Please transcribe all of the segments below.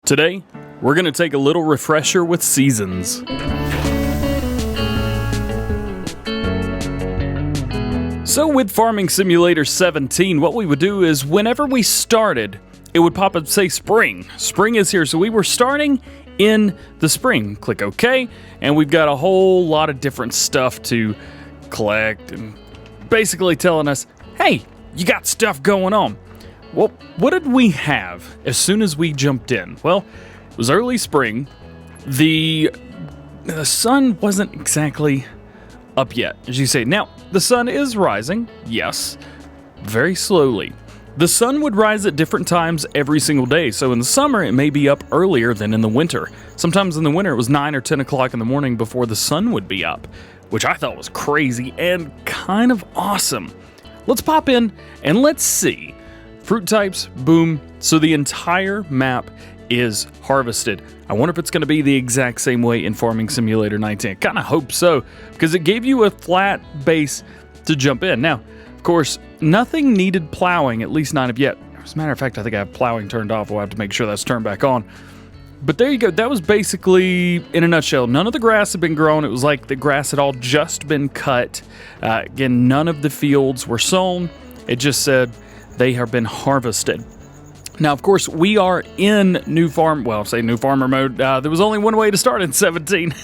Today, we're going to take a little refresher with seasons. So with Farming Simulator 17, what we would do is whenever we started, it would pop up say spring. Spring is here, so we were starting in the spring. Click OK, and we've got a whole lot of different stuff to collect and basically telling us, hey, you got stuff going on. Well, what did we have as soon as we jumped in? Well, it was early spring. The sun wasn't exactly up yet, as you say. Now, the sun is rising, yes, very slowly. The sun would rise at different times every single day, so in the summer it may be up earlier than in the winter. Sometimes in the winter it was 9 or 10 o'clock in the morning before the sun would be up, which I thought was crazy and kind of awesome. Let's pop in and let's see. Fruit types, boom, so the entire map is harvested. I wonder if it's going to be the exact same way in Farming Simulator 19. I kind of hope so, because it gave you a flat base to jump in. Now, of course, nothing needed plowing, at least not yet. As a matter of fact, I think I have plowing turned off. We'll have to make sure that's turned back on. But there you go. That was basically, in a nutshell, none of the grass had been grown. It was like the grass had all just been cut. Again, none of the fields were sown. It just said they have been harvested. Now, of course, we are in new farmer mode. There was only one way to start in 17.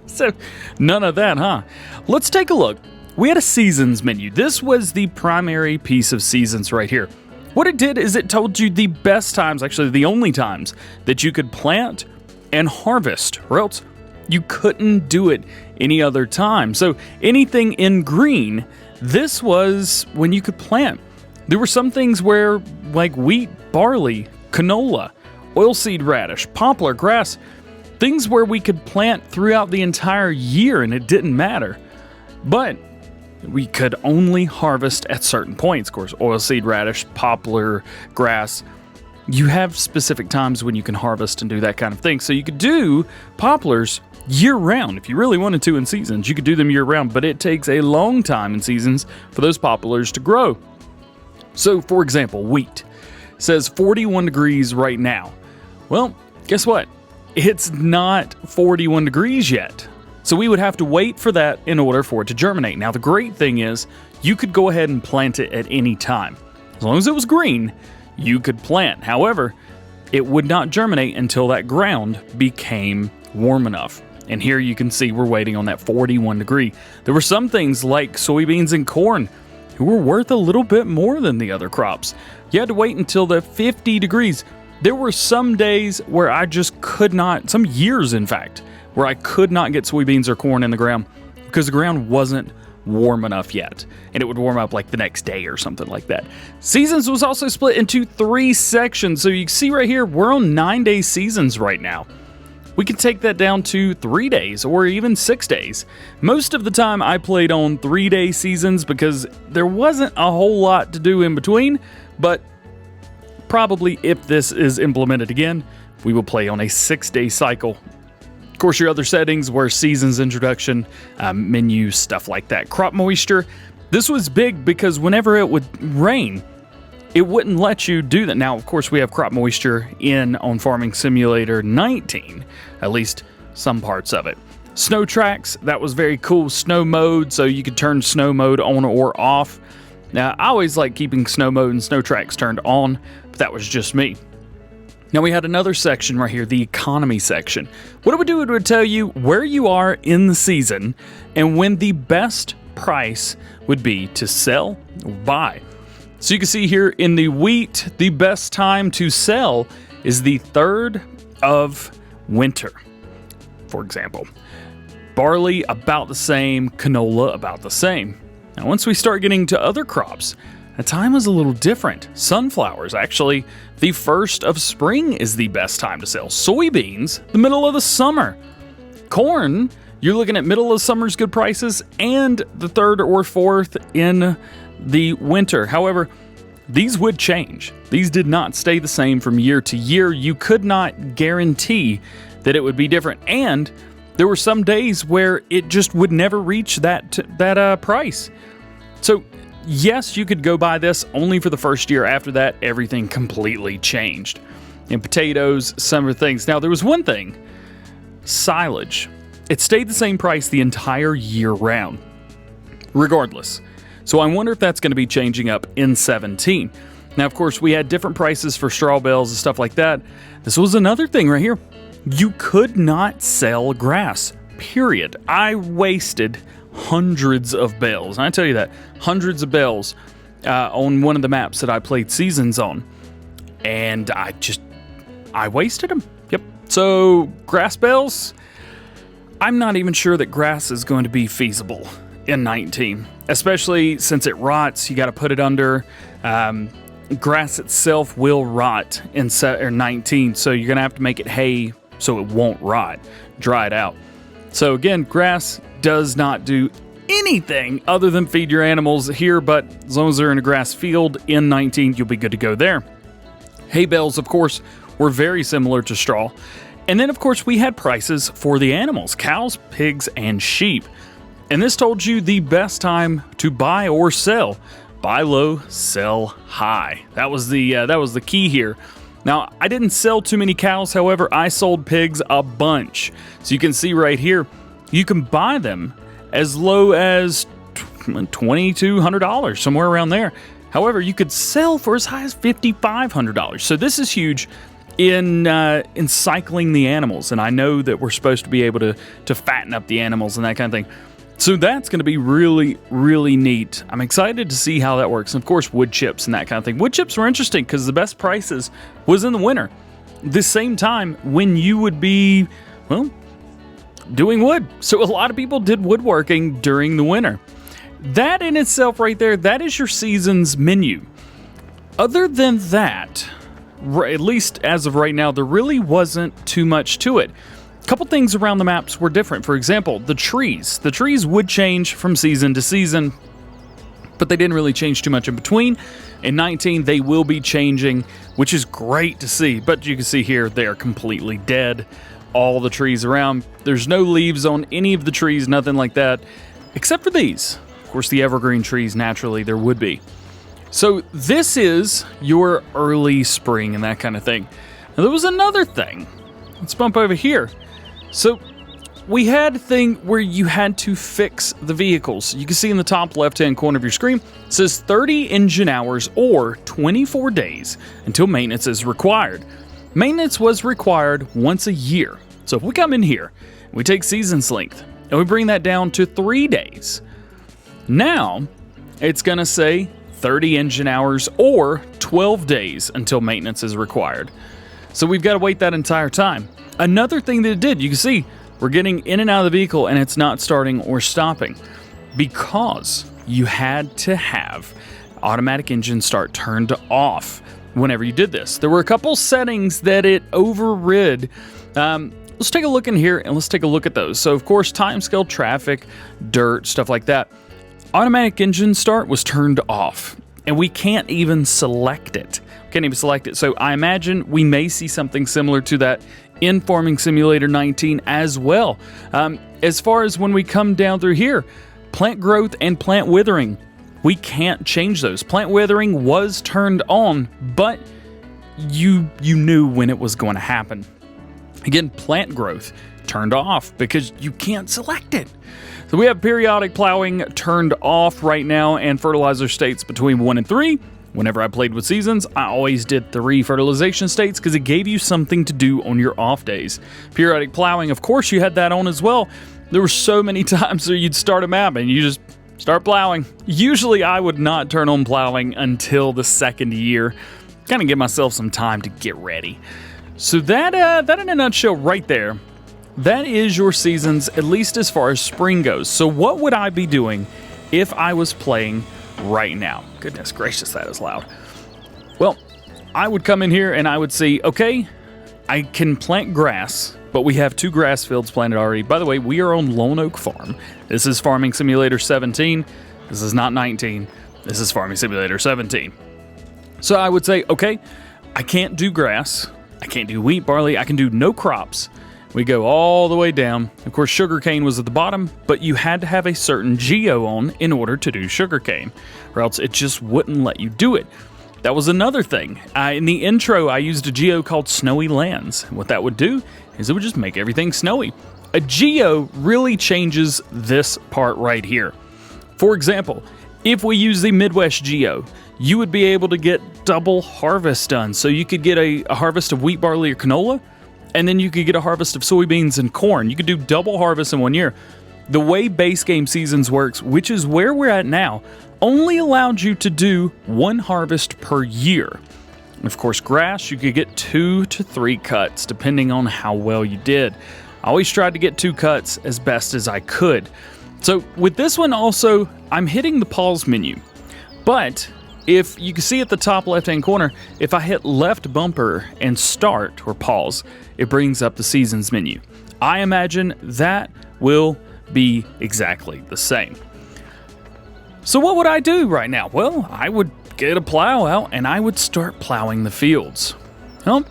So none of that, huh? Let's take a look. We had a seasons menu. This was the primary piece of seasons right here. What it did is it told you the best times, actually the only times, that you could plant and harvest, or else you couldn't do it any other time. So anything in green, this was when you could plant. There were some things where, like wheat, barley, canola, oilseed radish, poplar, grass, things where we could plant throughout the entire year and it didn't matter. But we could only harvest at certain points. Of course, oilseed radish, poplar, grass, you have specific times when you can harvest and do that kind of thing. So you could do poplars year-round. If you really wanted to in seasons, you could do them year-round, but it takes a long time in seasons for those poplars to grow. So, for example, wheat says 41 degrees right now. Well, guess what? It's not 41 degrees yet. So we would have to wait for that in order for it to germinate. Now, the great thing is you could go ahead and plant it at any time. As long as it was green, you could plant. However, it would not germinate until that ground became warm enough. And here you can see we're waiting on that 41 degree. There were some things like soybeans and corn who were worth a little bit more than the other crops. You had to wait until the 50 degrees. There were some days where I just could not, some years in fact, where I could not get soybeans or corn in the ground because the ground wasn't warm enough yet. And it would warm up like the next day or something like that. Seasons was also split into 3 sections. So you can see right here, we're on 9-day seasons right now. We can take that down to 3 days or even 6 days. Most of the time I played on 3-day seasons because there wasn't a whole lot to do in between, but probably if this is implemented again, we will play on a 6-day cycle. Of course, your other settings were seasons introduction, menu, stuff like that. Crop moisture, this was big because whenever it would rain, it wouldn't let you do that. Now, of course, we have crop moisture on Farming Simulator 19, at least some parts of it. Snow tracks, that was very cool. Snow mode, so you could turn snow mode on or off. Now, I always like keeping snow mode and snow tracks turned on, but that was just me. Now, we had another section right here, the economy section. What it would do, it would tell you where you are in the season and when the best price would be to sell or buy. So you can see here in the wheat, the best time to sell is the 3rd of winter, for example. Barley, about the same. Canola, about the same. Now, once we start getting to other crops, the time is a little different. Sunflowers, actually, the 1st of spring is the best time to sell. Soybeans, the middle of the summer. Corn, you're looking at middle of summer's good prices and the 3rd or 4th in the winter. However, these would change. These did not stay the same from year to year. You could not guarantee that it would be different. And there were some days where it just would never reach that price. So yes, you could go buy this only for the first year. After that, everything completely changed. and potatoes, some of the things. Now, there was one thing, silage. It stayed the same price the entire year round, regardless. So I wonder if that's going to be changing up in 17. Now, of course, we had different prices for straw bales and stuff like that. This was another thing right here. You could not sell grass, period. I wasted hundreds of bales. And I tell you that, hundreds of bales on one of the maps that I played seasons on. And I wasted them. Yep. So grass bales, I'm not even sure that grass is going to be feasible in 19, especially since it rots. You got to put it under. Grass itself will rot in 19, so you're going to have to make it hay so it won't rot, dry it out. So again, grass does not do anything other than feed your animals here, but as long as they're in a grass field in 19, you'll be good to go there. Hay bales, of course, were very similar to straw. And then, of course, we had prices for the animals, cows, pigs, and sheep. And this told you the best time to buy or sell. Buy low, sell high. That was the key here. Now, I didn't sell too many cows, however, I sold pigs a bunch. So you can see right here, you can buy them as low as $2,200, somewhere around there. However, you could sell for as high as $5,500. So this is huge in cycling the animals. And I know that we're supposed to be able to fatten up the animals and that kind of thing. So that's going to be really, really neat. I'm excited to see how that works. And of course, wood chips and that kind of thing. Wood chips were interesting because the best prices was in the winter. The same time when you would be, well, doing wood. So a lot of people did woodworking during the winter. That in itself right there, that is your season's menu. Other than that, at least as of right now, there really wasn't too much to it. A couple things around the maps were different. For example, the trees. The trees would change from season to season, but they didn't really change too much in between. In 19, they will be changing, which is great to see. But you can see here, they are completely dead. All the trees around. There's no leaves on any of the trees, nothing like that, except for these. Of course, the evergreen trees, naturally, there would be. So this is your early spring and that kind of thing. Now, there was another thing. Let's bump over here. So we had a thing where you had to fix the vehicles. You can see in the top left-hand corner of your screen, it says 30 engine hours or 24 days until maintenance is required. Maintenance was required once a year. So if we come in here, we take season's length, and we bring that down to 3 days. Now, it's going to say 30 engine hours or 12 days until maintenance is required. So we've got to wait that entire time. Another thing that it did, you can see, we're getting in and out of the vehicle and it's not starting or stopping because you had to have automatic engine start turned off whenever you did this. There were a couple settings that it overrid. Let's take a look in here and let's take a look at those. So of course, time scale, traffic, dirt, stuff like that. Automatic engine start was turned off and we can't even select it. Can't even select it. So I imagine we may see something similar to that in Farming Simulator 19 as well. As far as when we come down through here, plant growth and plant withering, we can't change those. Plant withering was turned on, but you knew when it was going to happen. Again, plant growth turned off because you can't select it. So we have periodic plowing turned off right now and fertilizer states between 1 and 3. Whenever I played with seasons, I always did 3 fertilization states because it gave you something to do on your off days. Periodic plowing, of course, you had that on as well. There were so many times where you'd start a map and you just start plowing. Usually I would not turn on plowing until the second year. Kind of give myself some time to get ready. So that in a nutshell right there, that is your seasons, at least as far as spring goes. So what would I be doing if I was playing right now? Goodness gracious, that is loud. Well, I would come in here and I would see, okay, I can plant grass, but we have 2 grass fields planted already. By the way, we are on Lone Oak Farm. This is Farming Simulator 17. This is not 19. This is Farming Simulator 17. So I would say, okay, I can't do grass. I can't do wheat, barley. I can do no crops. We go all the way down. Of course, sugarcane was at the bottom, but you had to have a certain geo on in order to do sugarcane, or else it just wouldn't let you do it. that was another thing. In the intro, I used a geo called Snowy Lands. What that would do is it would just make everything snowy. A geo really changes this part right here. For example, if we use the Midwest geo, you would be able to get double harvest done. So you could get a harvest of wheat, barley, or canola, and then you could get a harvest of soybeans and corn. You could do double harvest in 1 year. The way base game seasons works, which is where we're at now, only allowed you to do 1 harvest per year. And of course, grass, you could get 2 to 3 cuts, depending on how well you did. I always tried to get 2 cuts as best as I could. So with this one also, I'm hitting the pause menu. But if you can see at the top left-hand corner, if I hit left bumper and start or pause, it brings up the seasons menu. I imagine that will be exactly the same. So what would I do right now? Well, I would get a plow out and I would start plowing the fields. Well,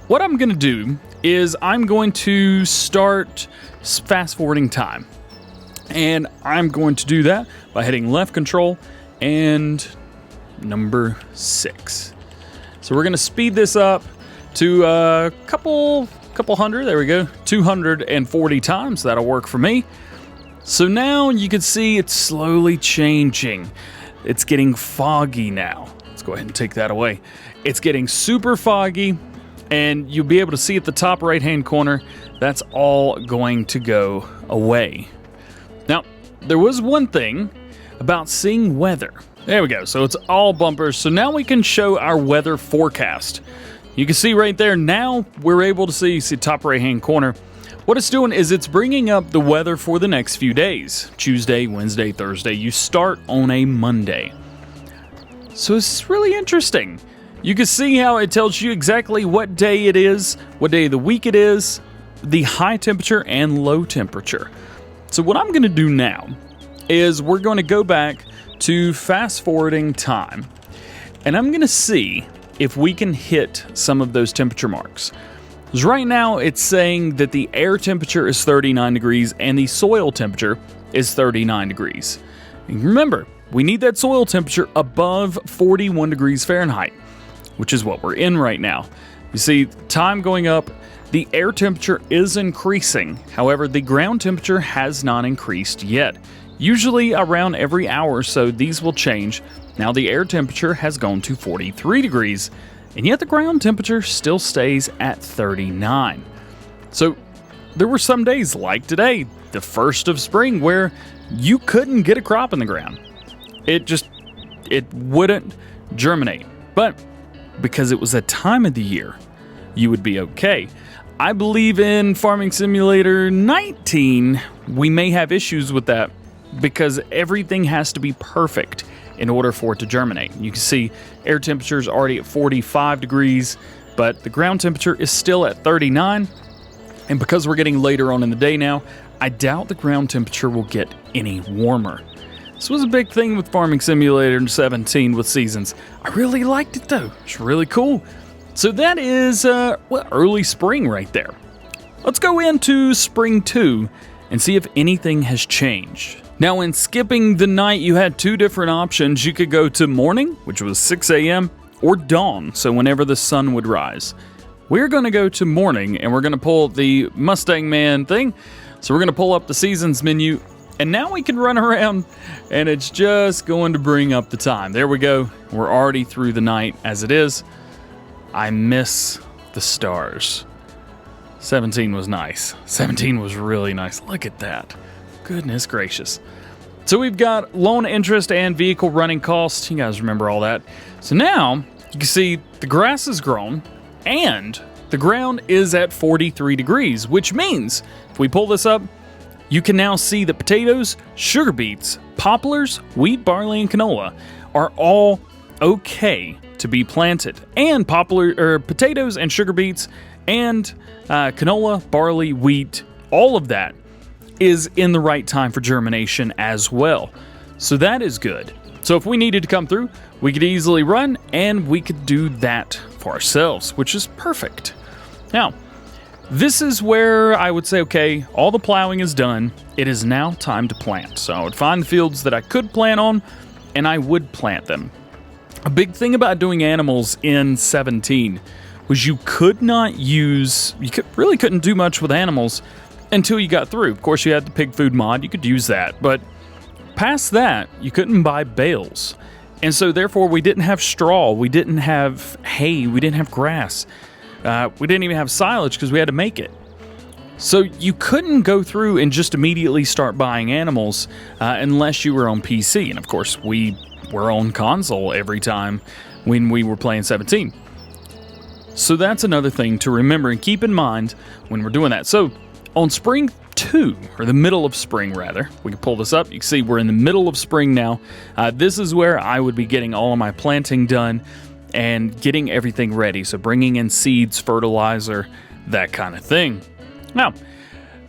what I'm going to do is I'm going to start fast forwarding time. And I'm going to do that by hitting left control and number 6. So we're going to speed this up to a couple hundred. There we go. 240 times. That'll work for me. So now you can see it's slowly changing. It's getting foggy now. Let's go ahead and take that away. It's getting super foggy, and you'll be able to see at the top right-hand corner, that's all going to go away. Now, there was one thing about seeing weather. There we go. So it's all bumpers. So now we can show our weather forecast. You can see right there, now we're able to see top right-hand corner. What it's doing is it's bringing up the weather for the next few days. Tuesday, Wednesday, Thursday. You start on a Monday. So it's really interesting. You can see how it tells you exactly what day it is, what day of the week it is, the high temperature and low temperature. So what I'm going to do now is we're going to go back to fast forwarding time. And I'm going to see if we can hit some of those temperature marks. Because right now it's saying that the air temperature is 39 degrees and the soil temperature is 39 degrees. And remember, we need that soil temperature above 41 degrees Fahrenheit, which is what we're in right now. You see, time going up, the air temperature is increasing. However, the ground temperature has not increased yet. Usually around every hour or so, these will change. Now the air temperature has gone to 43 degrees, and yet the ground temperature still stays at 39. So there were some days like today, the first of spring, where you couldn't get a crop in the ground. It wouldn't germinate. But because it was that time of the year, you would be okay. I believe in Farming Simulator 19, we may have issues with that because everything has to be perfect in order for it to germinate. You can see air temperature is already at 45 degrees, but the ground temperature is still at 39. And because we're getting later on in the day now, I doubt the ground temperature will get any warmer. This was a big thing with Farming Simulator 17 with seasons. I really liked it though. It's really cool. So that is early spring right there. Let's go into spring 2 and see if anything has changed. Now, in skipping the night, you had 2 different options. You could go to morning, which was 6 a.m., or dawn, so whenever the sun would rise. We're going to go to morning, and we're going to pull the Mustang Man thing. So we're going to pull up the seasons menu, and now we can run around, and it's just going to bring up the time. There we go. We're already through the night as it is. I miss the stars. 17 was nice. 17 was really nice. Look at that. Goodness gracious. So we've got loan interest and vehicle running costs. You guys remember all that. So now you can see the grass is grown and the ground is at 43 degrees, which means if we pull this up, you can now see that potatoes, sugar beets, poplars, wheat, barley, and canola are all okay to be planted. And potatoes and sugar beets and canola, barley, wheat, all of that is in the right time for germination as well. So that is good. So if we needed to come through, we could easily run and we could do that for ourselves, which is perfect. Now, this is where I would say, okay, all the plowing is done. It is now time to plant. So I would find the fields that I could plant on and I would plant them. A big thing about doing animals in 17 was you really couldn't do much with animals until you got through. Of course, you had the pig food mod, you could use that, but past that, you couldn't buy bales. And so therefore, we didn't have straw, we didn't have hay, we didn't have grass. We didn't even have silage because we had to make it. So you couldn't go through and just immediately start buying animals unless you were on PC. And of course, we were on console every time when we were playing 17. So that's another thing to remember and keep in mind when we're doing that. So on spring 2, or the middle of spring rather, we can pull this up. You can see we're in the middle of spring now. This is where I would be getting all of my planting done and getting everything ready. So bringing in seeds, fertilizer, that kind of thing. Now,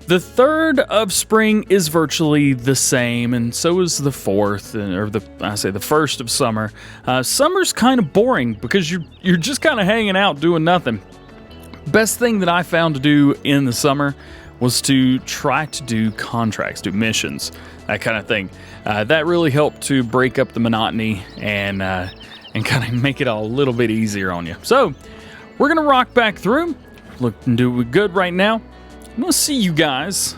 the 3rd of spring is virtually the same, and so is the 4th, or the 1st of summer. Summer's kind of boring because you're just kind of hanging out doing nothing. Best thing that I found to do in the summer was to try to do contracts, do missions, that kind of thing. That really helped to break up the monotony and kind of make it a little bit easier on you. So we're gonna rock back through, looking do good right now. I'm gonna see you guys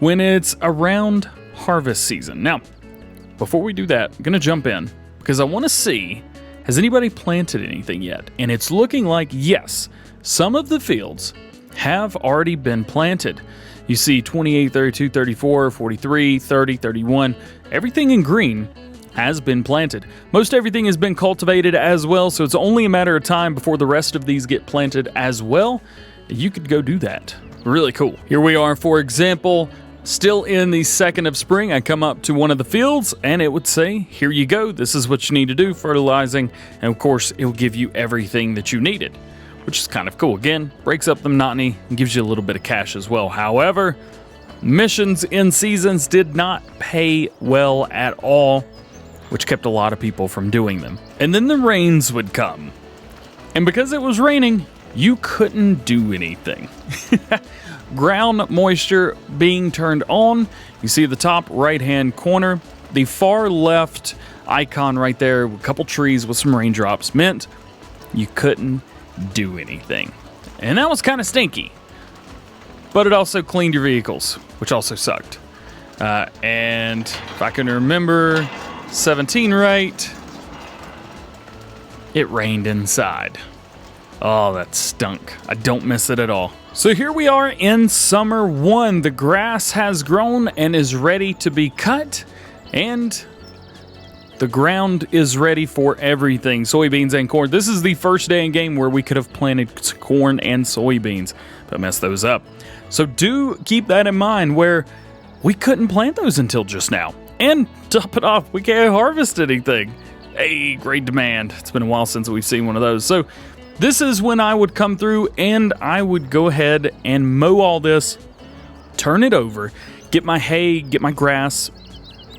when it's around harvest season. Now, before we do that, I'm gonna jump in because I want to see, has anybody planted anything yet? And it's looking like yes, some of the fields have already been planted. You see 28, 32, 34, 43, 30, 31, everything in green has been planted. Most everything has been cultivated as well, so it's only a matter of time before the rest of these get planted as well. You could go do that. Really cool. Here we are, for example, still in the 2nd of spring. I come up to one of the fields and it would say, here you go, this is what you need to do, fertilizing, and of course it'll give you everything that you needed, which is kind of cool. Again, breaks up the monotony and gives you a little bit of cash as well. However, missions in seasons did not pay well at all, which kept a lot of people from doing them. And then the rains would come. And because it was raining, you couldn't do anything. Ground moisture being turned on. You see the top right-hand corner, the far left icon right there, a couple trees with some raindrops, meant you couldn't do anything. And that was kind of stinky. But it also cleaned your vehicles, which also sucked. And if I can remember 17 right, it rained inside. Oh, that stunk. I don't miss it at all. So here we are in summer 1. The grass has grown and is ready to be cut, and the ground is ready for everything. Soybeans and corn. This is the first day in game where we could have planted corn and soybeans, but messed those up. So do keep that in mind, where we couldn't plant those until just now. And top it off, we can't harvest anything. Hey, great demand. It's been a while since we've seen one of those. So this is when I would come through and I would go ahead and mow all this, turn it over, get my hay, get my grass,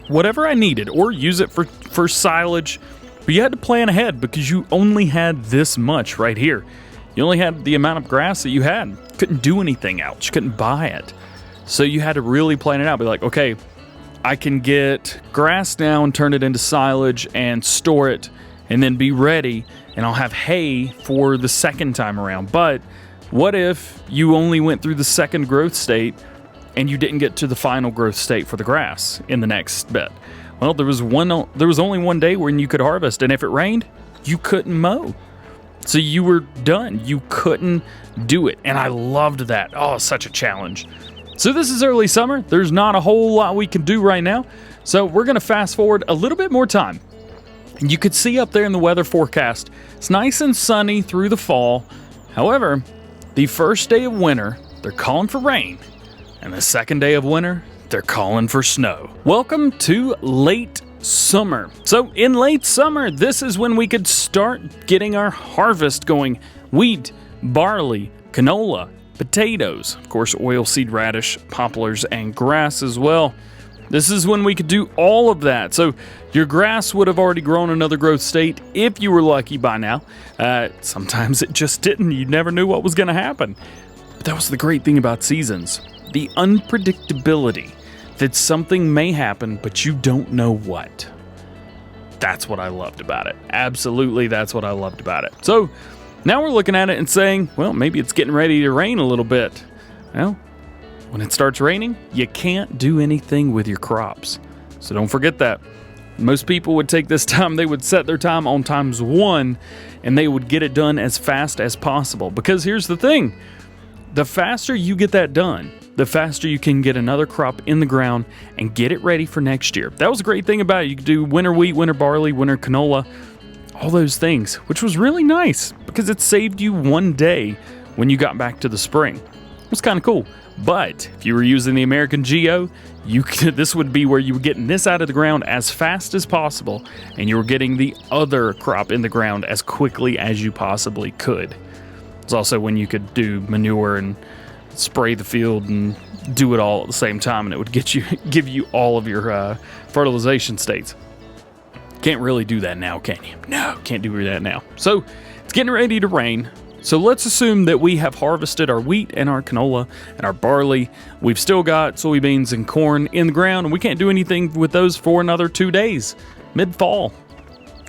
whatever I needed, or use it for silage. But you had to plan ahead because you only had this much right here. You only had the amount of grass that you had. Couldn't do anything else. You couldn't buy it. So you had to really plan it out. Be like, okay, I can get grass now and turn it into silage and store it and then be ready, and I'll have hay for the second time around. But what if you only went through the second growth state and you didn't get to the final growth state for the grass in the next bit? Well, there was only one day when you could harvest, and if it rained, you couldn't mow. So you were done. You couldn't do it. And I loved that. Oh, such a challenge. So this is early summer. There's not a whole lot we can do right now. So we're going to fast forward a little bit more time. And you could see up there in the weather forecast, it's nice and sunny through the fall. However, the first day of winter, they're calling for rain. And the second day of winter, they're calling for snow. Welcome to late summer. So in late summer, this is when we could start getting our harvest going. Wheat, barley, canola, potatoes, of course, oilseed radish, poplars, and grass as well. This is when we could do all of that. So your grass would have already grown another growth state if you were lucky by now. Sometimes it just didn't. You never knew what was going to happen. But that was the great thing about seasons. The unpredictability that something may happen, but you don't know what. That's what I loved about it. Absolutely, that's what I loved about it. So now we're looking at it and saying, well, maybe it's getting ready to rain a little bit. Well, when it starts raining, you can't do anything with your crops. So don't forget that. Most people would take this time, they would set their time on ×1, and they would get it done as fast as possible. Because here's the thing, the faster you get that done, the faster you can get another crop in the ground and get it ready for next year. That was a great thing about it. You could do winter wheat, winter barley, winter canola, all those things, which was really nice because it saved you one day when you got back to the spring. It was kind of cool. But if you were using the American Geo, this would be where you were getting this out of the ground as fast as possible, and you were getting the other crop in the ground as quickly as you possibly could. It's also when you could do manure and spray the field and do it all at the same time, and it would give you all of your fertilization states. Can't really do that now, can you? No, can't do that now. So it's getting ready to rain. So let's assume that we have harvested our wheat and our canola and our barley. We've still got soybeans and corn in the ground, and we can't do anything with those for another 2 days, mid-fall.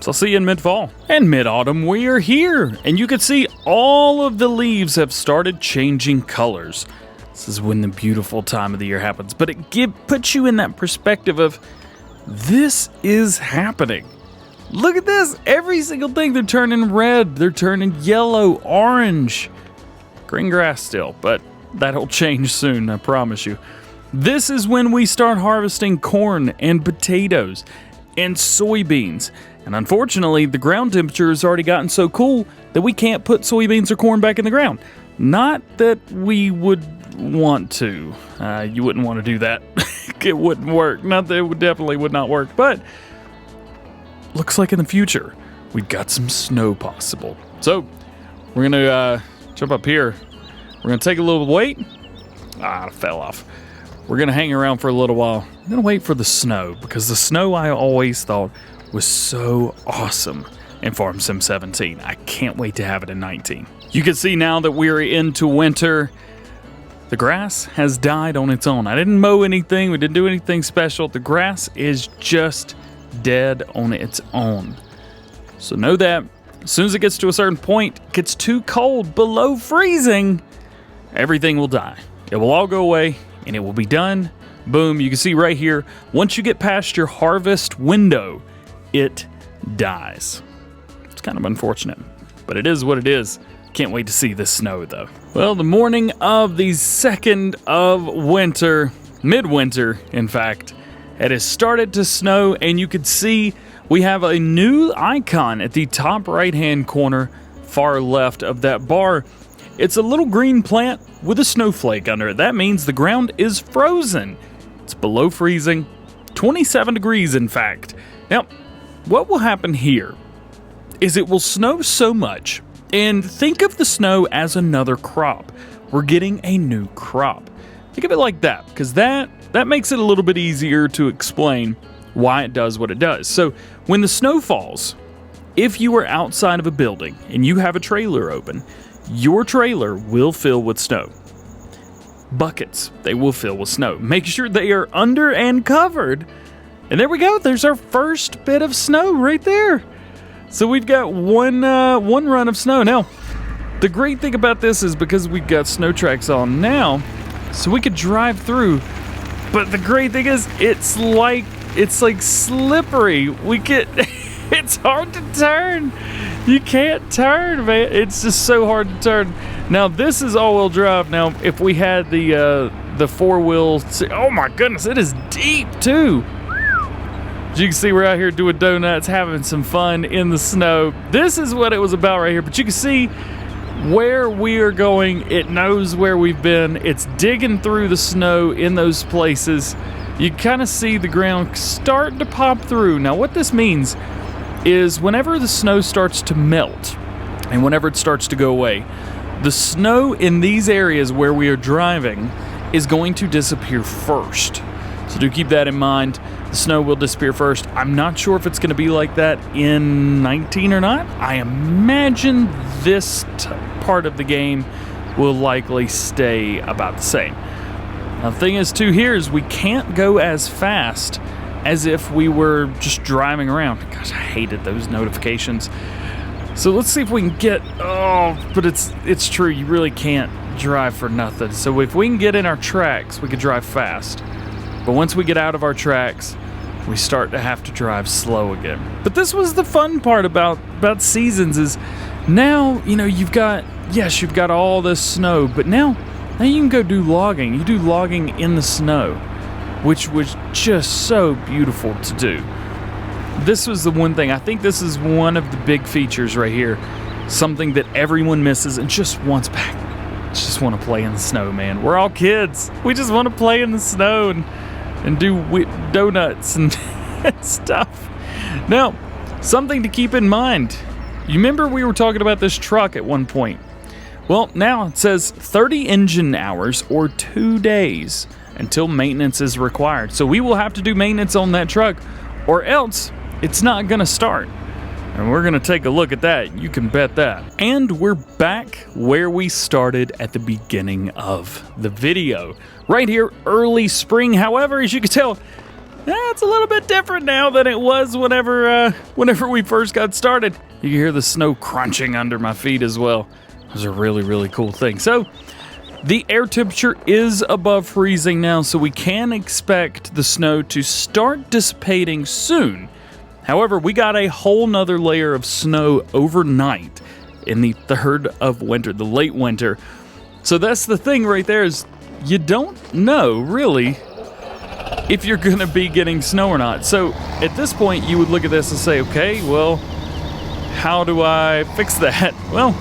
So I'll see you in mid-fall. And mid-autumn, we are here. And you can see all of the leaves have started changing colors. This is when the beautiful time of the year happens. But it puts you in that perspective of, this is happening. Look at this. Every single thing, they're turning red. They're turning yellow, orange. Green grass still, but that'll change soon, I promise you. This is when we start harvesting corn and potatoes and soybeans. And unfortunately, the ground temperature has already gotten so cool that we can't put soybeans or corn back in the ground. Not that we would want to. You wouldn't want to do that. It wouldn't work. Not that it definitely would not work, but looks like in the future, we've got some snow possible. So we're gonna jump up here. We're gonna take a little wait. It fell off. We're gonna hang around for a little while. I'm gonna wait for the snow, because the snow I always thought was so awesome in Farm Sim 17. I can't wait to have it in 19. You can see now that we're into winter. The grass has died on its own. I didn't mow anything. We didn't do anything special. The grass is just dead on its own. So know that as soon as it gets to a certain point, it gets too cold, below freezing, everything will die. It will all go away and it will be done. Boom. You can see right here, once you get past your harvest window, it dies. It's kind of unfortunate, but it is what it is. Can't wait to see this snow though. Well, the morning of the 2nd of winter, midwinter in fact, it has started to snow, and you can see we have a new icon at the top right-hand corner, far left of that bar. It's a little green plant with a snowflake under it. That means the ground is frozen. It's below freezing, 27 degrees in fact. Now, what will happen here is it will snow so much, and think of the snow as another crop. We're getting a new crop. Think of it like that, because that makes it a little bit easier to explain why it does what it does. So when the snow falls, if you are outside of a building and you have a trailer open, your trailer will fill with snow. Buckets, they will fill with snow. Make sure they are under and covered. And there we go. There's our first bit of snow right there. So we've got one run of snow. Now, the great thing about this is because we've got snow tracks on now, so we could drive through. But the great thing is, it's like slippery. It's hard to turn. You can't turn, man. It's just so hard to turn. Now this is all-wheel drive. Now if we had the four-wheel, oh my goodness, it is deep too. As you can see, we're out here doing donuts, having some fun in the snow. This is what it was about right here. But you can see where we are going. It knows where we've been. It's digging through the snow in those places. You kind of see the ground starting to pop through. Now what this means is whenever the snow starts to melt and whenever it starts to go away, the snow in these areas where we are driving is going to disappear first. So do keep that in mind. The snow will disappear first. I'm not sure if it's going to be like that in 19 or not. I imagine this part of the game will likely stay about the same. Now the thing is too here is we can't go as fast as if we were just driving around. Gosh, I hated those notifications. So let's see if we can get, but it's true, you really can't drive for nothing. So if we can get in our tracks, we could drive fast. But once we get out of our tracks, we start to have to drive slow again. But this was the fun part about seasons is now, you've got all this snow, but now you can go do logging. You do logging in the snow, which was just so beautiful to do. This was the one thing, I think this is one of the big features right here. Something that everyone misses and just wants back. Just want to play in the snow, man. We're all kids. We just want to play in the snow and do donuts and stuff. Now, something to keep in mind. You remember we were talking about this truck at one point. Well, now it says 30 engine hours or 2 days until maintenance is required. So we will have to do maintenance on that truck or else it's not going to start. And we're going to take a look at that. You can bet that. And we're back where we started at the beginning of the video. Right here, early spring. However, as you can tell, it's a little bit different now than it was whenever we first got started. You can hear the snow crunching under my feet as well. It was a really, really cool thing. So the air temperature is above freezing now, so we can expect the snow to start dissipating soon. However, we got a whole nother layer of snow overnight in the third of winter, the late winter. So that's the thing right there is you don't know really if you're going to be getting snow or not. So at this point, you would look at this and say, okay, well, how do I fix that? Well,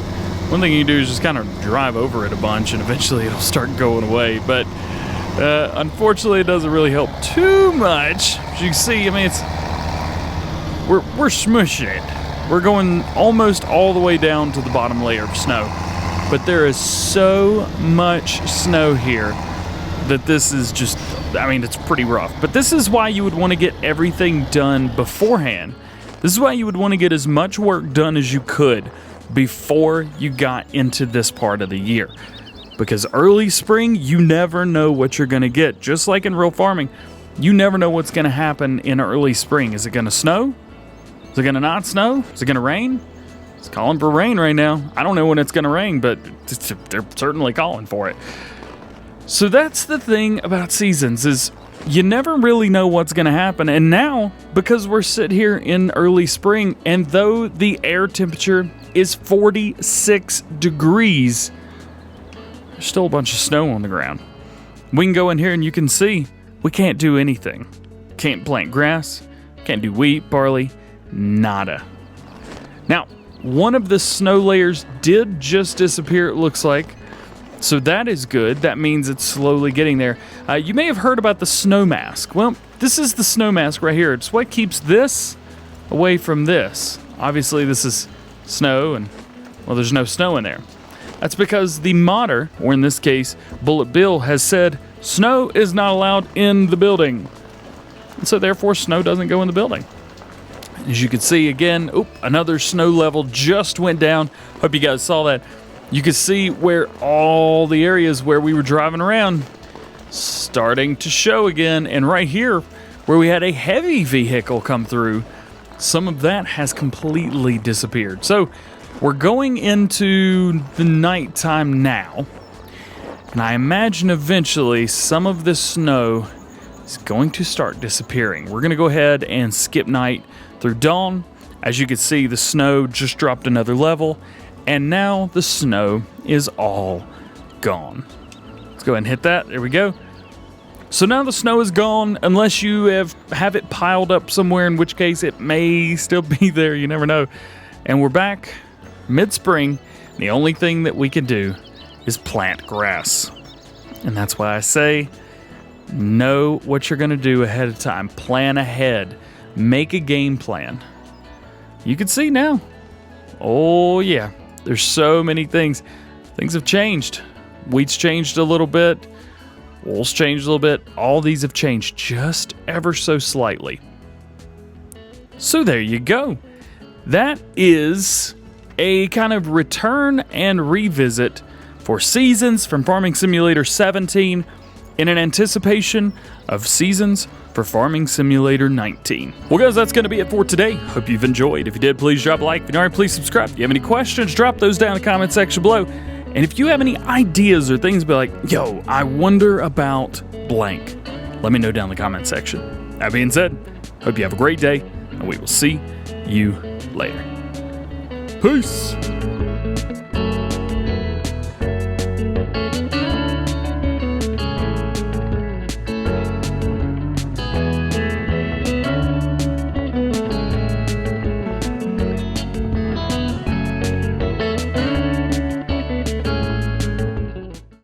one thing you can do is just kind of drive over it a bunch and eventually it'll start going away. But unfortunately, it doesn't really help too much. As you can see, I mean, we're smushing it. We're going almost all the way down to the bottom layer of snow. But there is so much snow here that this is just, I mean, it's pretty rough. But this is why you would want to get everything done beforehand. This is why you would want to get as much work done as you could before you got into this part of the year. Because early spring, you never know what you're going to get. Just like in real farming, you never know what's going to happen in early spring. Is it going to snow? Is it going to not snow? Is it going to rain? It's calling for rain right now. I don't know when it's going to rain, but they're certainly calling for it. So that's the thing about seasons is you never really know what's going to happen. And now, because we're sitting here in early spring, and though the air temperature is 46 degrees, there's still a bunch of snow on the ground. We can go in here and you can see we can't do anything. Can't plant grass, can't do wheat, barley, nada. Now, one of the snow layers did just disappear, it looks like. So that is good. That means it's slowly getting there. You may have heard about the snow mask. Well, this is the snow mask right here. It's what keeps this away from this. Obviously, this is snow, and, well, there's no snow in there. That's because the modder, or in this case, Bullet Bill, has said snow is not allowed in the building. And so, therefore, snow doesn't go in the building. As you can see, again, another snow level just went down. Hope you guys saw that. You can see where all the areas where we were driving around starting to show again. And right here, where we had a heavy vehicle come through, some of that has completely disappeared. So we're going into the nighttime now. And I imagine eventually some of this snow is going to start disappearing. We're going to go ahead and skip night through dawn. As you can see, the snow just dropped another level. And now the snow is all gone. Let's go ahead and hit that. There we go. So now the snow is gone, unless you have it piled up somewhere, in which case it may still be there. You never know. And we're back mid-spring. The only thing that we can do is plant grass. And that's why I say, know what you're going to do ahead of time. Plan ahead. Make a game plan. You can see now. Oh, yeah. There's so many things. Things have changed. Wheat's changed a little bit. Wool's changed a little bit. All these have changed just ever so slightly. So there you go. That is a kind of return and revisit for Seasons from Farming Simulator 17 in an anticipation of Seasons for Farming Simulator 19. Well guys, that's going to be it for today. Hope you've enjoyed. If you did, please drop a like. If you aren't, please subscribe. If you have any questions, drop those down in the comment section below. And if you have any ideas or things, be like, yo, I wonder about blank, let me know down in the comment section. That being said, hope you have a great day, and we will see you later. Peace.